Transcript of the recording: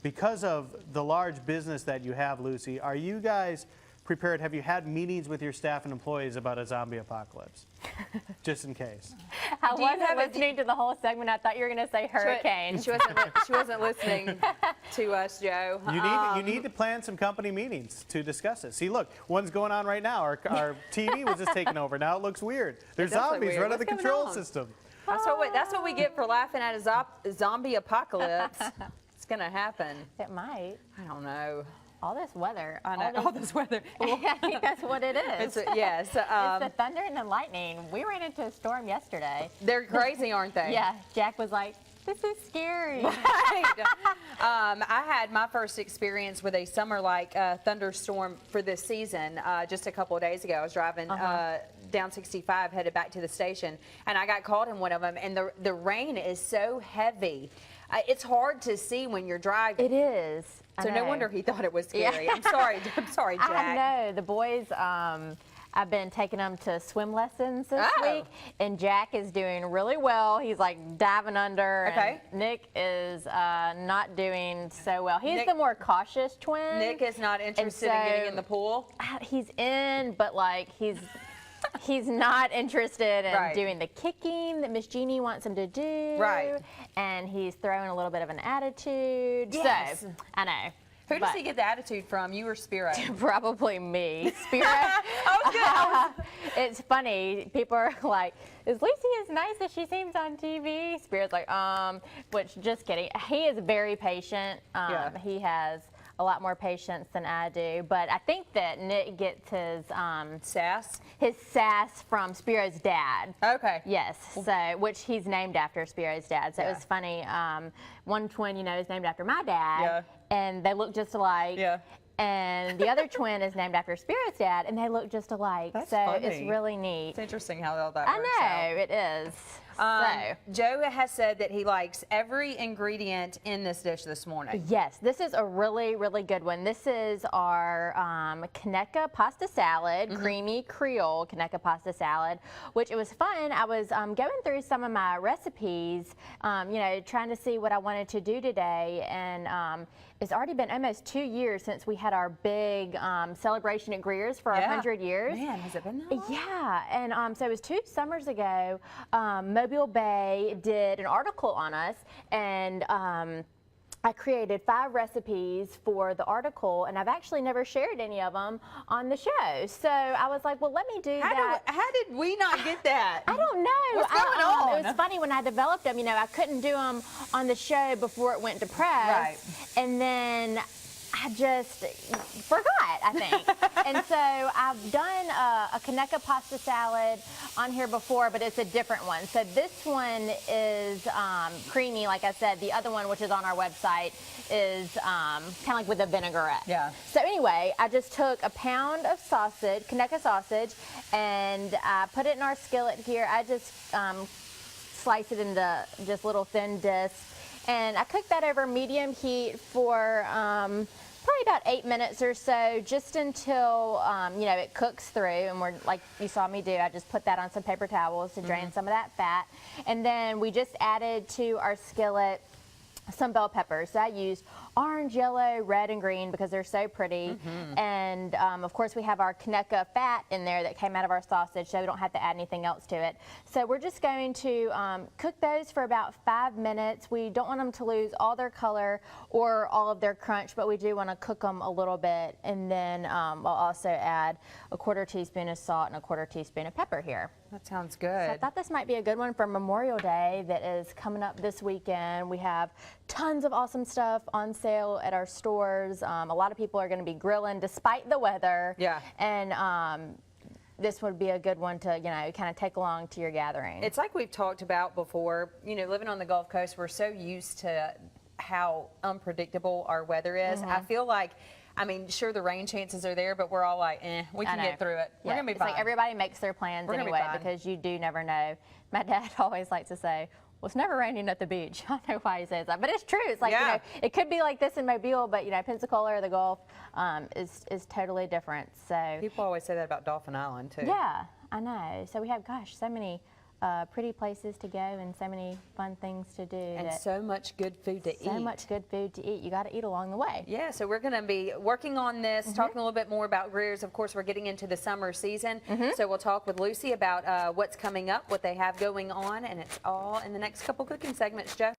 because of the large business that you have, Lucy, are you guys prepared? Have you had meetings with your staff and employees about a zombie apocalypse? Just in case. I wasn't listening to the whole segment. I thought you were going to say hurricane. She wasn't listening to us, Joe. You need to plan some company meetings to discuss it. See, look, one's going on right now. Our TV was just taken over. Now it looks weird. There's zombies right at the control system. That's what we get for laughing at a zombie apocalypse. It's going to happen. It might. I don't know. All this weather. I know, all this weather. I think that's what it is. Yes. It's the thunder and the lightning. We ran into a storm yesterday. They're crazy, aren't they? Yeah. Jack was like, this is scary. Right. I had my first experience with a summer-like thunderstorm for this season just a couple of days ago. I was driving down 65, headed back to the station, and I got caught in one of them, and the rain is so heavy. It's hard to see when you're driving. It is. So no wonder he thought it was scary. Yeah. I'm sorry, Jack. I know. The boys, I've been taking them to swim lessons this week, and Jack is doing really well. He's like diving under, and Nick is not doing so well. He's the more cautious twin. Nick is not interested in getting in the pool? He's in, but like he's not interested in doing the kicking that Miss Jeannie wants him to do. Right. And he's throwing a little bit of an attitude. Yes. So, I know. Who does he get the attitude from, you or Spiro? Probably me. Spiro. It's funny. People are like, is Lucy as nice as she seems on TV? Spiro's like, which, just kidding. He is very patient. He has a lot more patience than I do, but I think that Nick gets his sass from Spiro's dad. Okay. Yes. So, which he's named after Spiro's dad. So it was funny. One twin, is named after my dad, and they look just alike. Yeah. And the other twin is named after Spiro's dad, and they look just alike. That's so funny. It's really neat. It's interesting how all that works out. It is. Joe has said that he likes every ingredient in this dish this morning. Yes, this is a really, really good one. This is our Conecuh pasta salad, creamy Creole Conecuh pasta salad, which it was fun. I was going through some of my recipes, trying to see what I wanted to do today, and it's already been almost 2 years since we had our big celebration at Greer's for 100 years. Man, has it been that long? Yeah, and so it was 2 summers ago. Mobile Bay did an article on us, and I created 5 recipes for the article, and I've actually never shared any of them on the show. So I was like, well, let me do that. How did we not get that? I don't know. What's going on? It was funny when I developed them. I couldn't do them on the show before it went to press. Right. And then I just forgot, I think. And so I've done a Conecuh pasta salad on here before, but it's a different one. So this one is creamy, like I said. The other one, which is on our website, is kind of like with a vinaigrette. Yeah. So anyway, I just took a pound of sausage, Conecuh sausage, and I put it in our skillet here. I just slice it into just little thin discs. And I cooked that over medium heat for probably about 8 minutes or so, just until it cooks through. And we're like you saw me do. I just put that on some paper towels to drain some of that fat. And then we just added to our skillet some bell peppers. So I used orange, yellow, red, and green because they're so pretty. And of course we have our Conecuh fat in there that came out of our sausage, so we don't have to add anything else to it. So we're just going to cook those for about 5 minutes. We don't want them to lose all their color or all of their crunch, but we do want to cook them a little bit. And then we'll also add a 1/4 teaspoon of salt and a 1/4 teaspoon of pepper here. That sounds good. So I thought this might be a good one for Memorial Day that is coming up this weekend. We have tons of awesome stuff on sale at our stores. A lot of people are going to be grilling despite the weather. Yeah. And this would be a good one to, kind of take along to your gathering. It's like we've talked about before, living on the Gulf Coast, we're so used to how unpredictable our weather is. I feel like, sure, the rain chances are there, but we're all like, we can get through it. We're going to be fine. It's like everybody makes their plans anyway because you do never know. My dad always likes to say, well, it's never raining at the beach. I don't know why he says that, but it's true. It's like, it could be like this in Mobile, but, Pensacola or the Gulf is totally different. So people always say that about Dolphin Island, too. Yeah, I know. So we have, so many pretty places to go and so many fun things to do. And so much good food to eat. So much good food to eat. You got to eat along the way. Yeah, so we're going to be working on this, talking a little bit more about Greer's. Of course, we're getting into the summer season, so we'll talk with Lucy about what's coming up, what they have going on, and it's all in the next couple cooking segments, Joe.